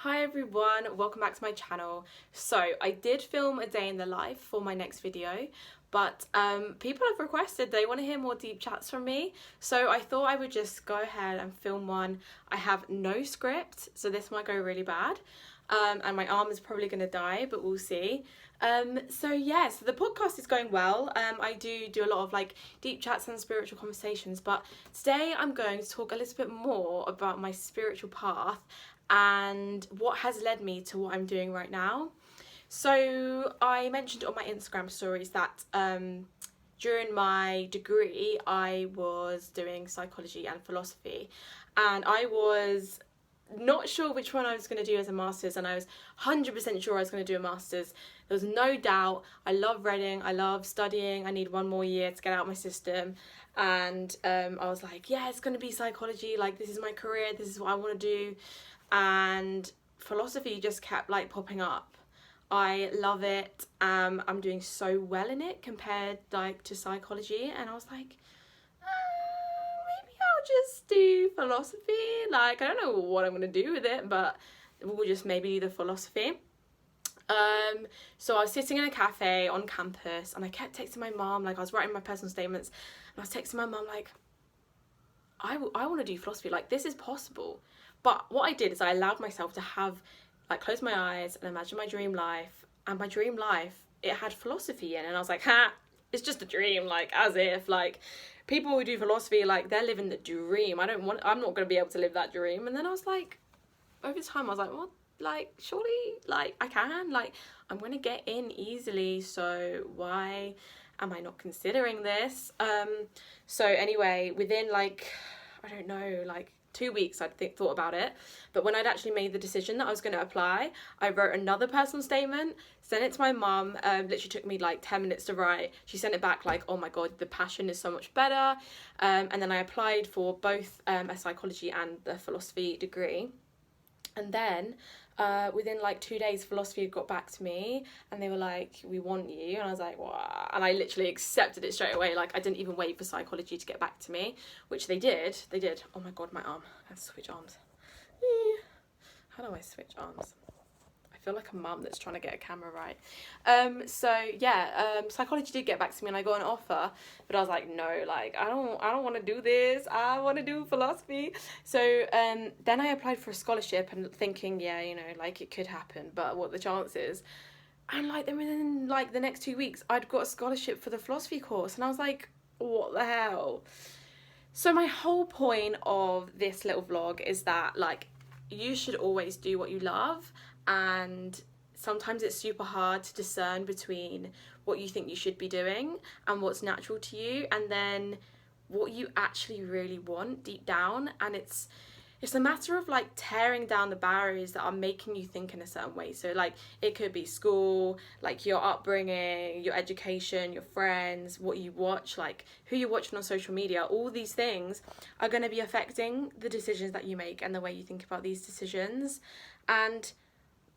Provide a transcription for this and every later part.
Hi everyone, welcome back to my channel. So I did film a day in the life for my next video, but people have requested they want to hear more deep chats from me, so I thought I would just go ahead and film one. I have no script, so this might go really bad, and my arm is probably going to die, but we'll see. So the podcast is going well. I do a lot of like deep chats and spiritual conversations, but today I'm going to talk a little bit more about my spiritual path and what has led me to what I'm doing right now. So I mentioned on my Instagram stories that during my degree I was doing psychology and philosophy, and I was not sure which one I was going to do as a master's, and I was 100% sure I was going to do a master's. There was no doubt. I love reading, I love studying, I need one more year to get out of my system, and I was like, yeah, it's going to be psychology, like this is my career, this is what I want to do. And philosophy just kept like popping up. I love it. I'm doing so well in it compared like to psychology, and I was like, maybe I'll just do philosophy. Like I don't know what I'm gonna do with it, but we'll just maybe do the philosophy. So I was sitting in a cafe on campus, and I kept texting my mom. Like I was writing my personal statements, and I was texting my mom like, I want to do philosophy. Like this is possible. But what I did is I allowed myself to have, like, close my eyes and imagine my dream life. And my dream life, it had philosophy in. And I was like, it's just a dream. Like, as if, like, people who do philosophy, like, they're living the dream. I'm not going to be able to live that dream. And then I was like, over time, I was like, well, like, surely, like, I can. Like, I'm going to get in easily. So why am I not considering this? So anyway, within, like, I don't know, like, 2 weeks I'd thought about it, but when I'd actually made the decision that I was going to apply, I wrote another personal statement, sent it to my mum. Literally took me like 10 minutes to write. She sent it back like, oh my god, the passion is so much better. And then I applied for both a psychology and the philosophy degree. And then within like 2 days, philosophy got back to me, and they were like, we want you. And I was like, wow. And I literally accepted it straight away. Like I didn't even wait for psychology to get back to me, which they did. Oh my god, my arm. I have to switch arms. How do I switch arms? I feel like a mum that's trying to get a camera right. Psychology did get back to me, and I got an offer, but I was like, no, like I don't want to do this. I want to do philosophy. So then I applied for a scholarship, and thinking, yeah, you know, like it could happen, but what are the chances? And like then within like the next 2 weeks, I'd got a scholarship for the philosophy course, and I was like, what the hell? So my whole point of this little vlog is that like you should always do what you love, and sometimes it's super hard to discern between what you think you should be doing and what's natural to you, and then what you actually really want deep down. And it's a matter of like tearing down the barriers that are making you think in a certain way. So like it could be school, like your upbringing, your education, your friends, what you watch, like who you're watching on social media. All these things are going to be affecting the decisions that you make and the way you think about these decisions. And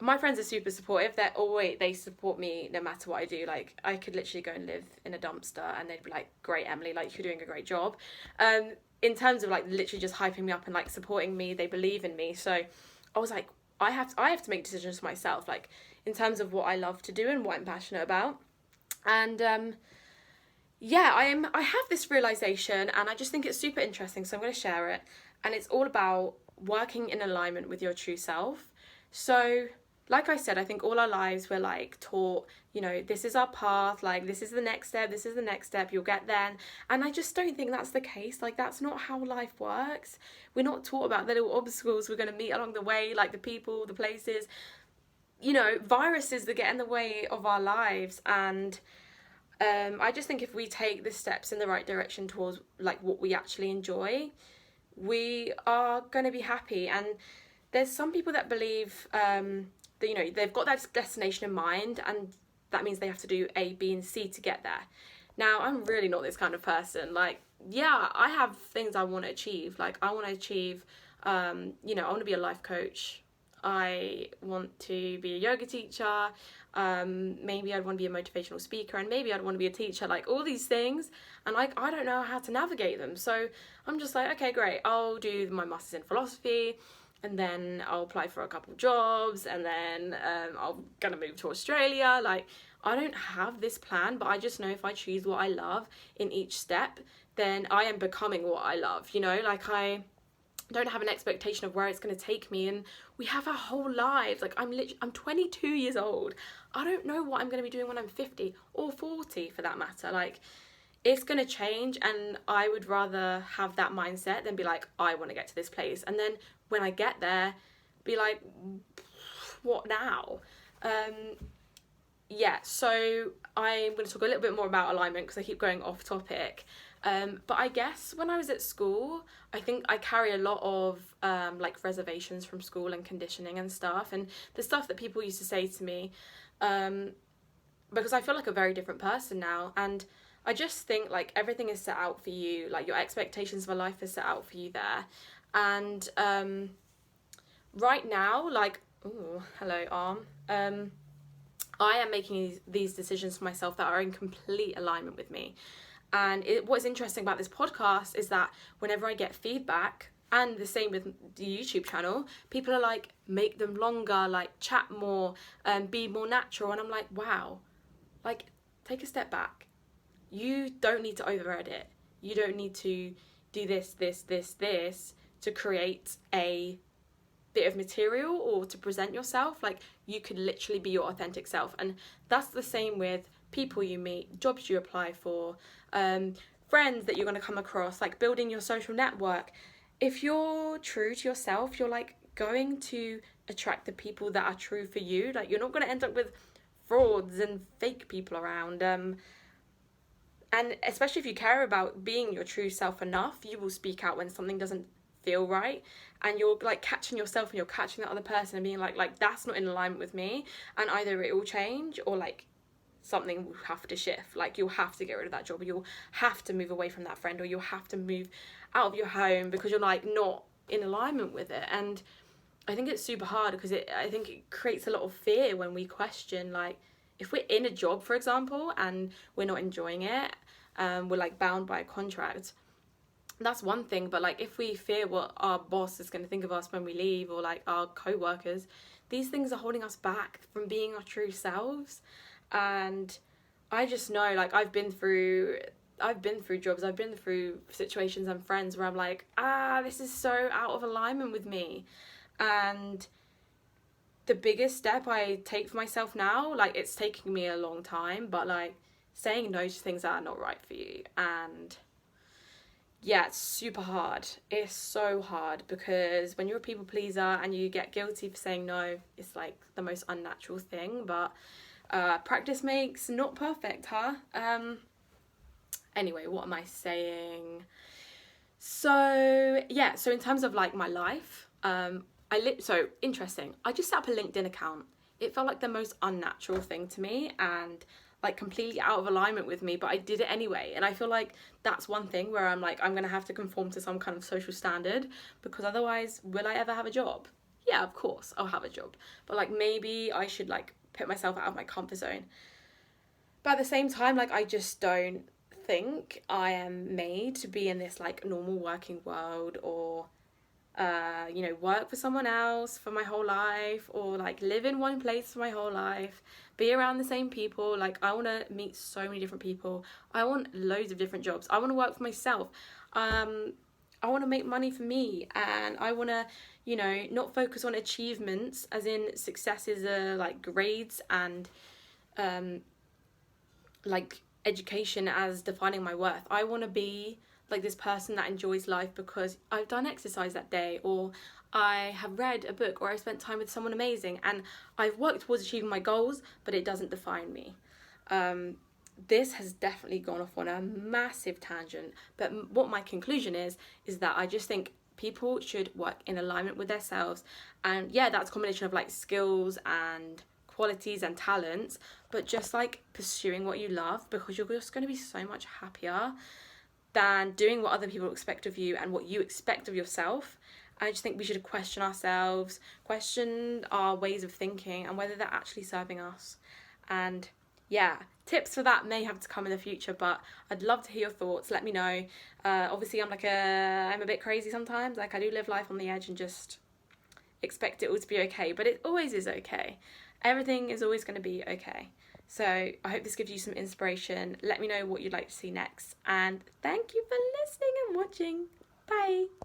my friends are super supportive. They support me no matter what I do. Like I could literally go and live in a dumpster, and they'd be like, great, Emily, like you're doing a great job. In terms of like literally just hyping me up and like supporting me, they believe in me. So I was like, I have to make decisions for myself, like in terms of what I love to do and what I'm passionate about. And I have this realization, and I just think it's super interesting, so I'm going to share it. And it's all about working in alignment with your true self. So like I said, I think all our lives we're like taught, you know, this is our path, like this is the next step, you'll get there. And I just don't think that's the case. Like that's not how life works. We're not taught about the little obstacles we're going to meet along the way, like the people, the places, you know, viruses that get in the way of our lives. And I just think if we take the steps in the right direction towards like what we actually enjoy, we are going to be happy. And there's some people that believe that, you know, they've got that destination in mind, and that means they have to do A, B, and C to get there. Now, I'm really not this kind of person. Like, yeah, I have things I want to achieve. Like, I want to achieve, I want to be a life coach. I want to be a yoga teacher. Maybe I'd want to be a motivational speaker, and maybe I'd want to be a teacher. Like all these things, and like I don't know how to navigate them. So I'm just like, okay, great. I'll do my master's in philosophy. and then I'll apply for a couple jobs, and then I'm gonna move to Australia. Like, I don't have this plan, but I just know if I choose what I love in each step, then I am becoming what I love, you know? Like, I don't have an expectation of where it's going to take me, and we have our whole lives. Like, I'm 22 years old. I don't know what I'm going to be doing when I'm 50 or 40 for that matter. Like, it's going to change, and I would rather have that mindset than be like, I want to get to this place, and then when I get there, be like, what now? Yeah, so I'm going to talk a little bit more about alignment because I keep going off topic. But I guess when I was at school, I think I carry a lot of like reservations from school and conditioning and stuff, and the stuff that people used to say to me, because I feel like a very different person now, and I just think like everything is set out for you, like your expectations for life is set out for you there, and right now, like, ooh, hello arm, I am making these decisions for myself that are in complete alignment with me. And what's interesting about this podcast is that whenever I get feedback, and the same with the YouTube channel, people are like, make them longer, like chat more, be more natural. And I'm like, wow, like take a step back. You don't need to over edit. You don't need to do this to create a bit of material or to present yourself. Like, you could literally be your authentic self, and that's the same with people you meet, jobs you apply for, friends that you're going to come across, like building your social network. If you're true to yourself, you're like going to attract the people that are true for you. Like, you're not going to end up with frauds and fake people around, and especially if you care about being your true self enough, you will speak out when something doesn't feel right, and you're like catching yourself and you're catching that other person and being like that's not in alignment with me, and either it will change or like something will have to shift. Like, you'll have to get rid of that job, or you'll have to move away from that friend, or you'll have to move out of your home because you're like not in alignment with it. And I think it's super hard because I think it creates a lot of fear when we question, like, if we're in a job, for example, and we're not enjoying it, we're like bound by a contract. That's one thing, but like if we fear what our boss is going to think of us when we leave, or like our co-workers, these things are holding us back from being our true selves. And I just know, like, I've been through jobs, I've been through situations and friends where I'm like, this is so out of alignment with me. And the biggest step I take for myself now, like, it's taking me a long time, but like saying no to things that are not right for you. And yeah, it's super hard. It's so hard because when you're a people pleaser and you get guilty for saying no, it's like the most unnatural thing. But practice makes not perfect, huh? Anyway, what am I saying? So yeah, so in terms of like my life, so interesting. I just set up a LinkedIn account. It felt like the most unnatural thing to me, and like completely out of alignment with me, but I did it anyway. And I feel like that's one thing where I'm like, I'm gonna have to conform to some kind of social standard, because otherwise, will I ever have a job? Yeah, of course I'll have a job, but like maybe I should like put myself out of my comfort zone. But at the same time, like, I just don't think I am made to be in this like normal working world, or work for someone else for my whole life, or like live in one place for my whole life, be around the same people. Like, I want to meet so many different people. I want loads of different jobs. I want to work for myself. I want to make money for me, and I want to, not focus on achievements, as in successes are like grades and like education as defining my worth. I want to be like this person that enjoys life because I've done exercise that day, or I have read a book, or I spent time with someone amazing, and I've worked towards achieving my goals, but it doesn't define me. This has definitely gone off on a massive tangent, but what my conclusion is that I just think people should work in alignment with themselves. And yeah, that's a combination of like skills and qualities and talents, but just like pursuing what you love, because you're just going to be so much happier than doing what other people expect of you and what you expect of yourself. I just think we should question ourselves, question our ways of thinking, and whether they're actually serving us. And yeah, tips for that may have to come in the future, but I'd love to hear your thoughts. Let me know. Obviously, I'm a bit crazy sometimes. Like, I do live life on the edge and just expect it all to be okay, but it always is okay. Everything is always going to be okay. So I hope this gives you some inspiration. Let me know what you'd like to see next, and thank you for listening and watching. Bye.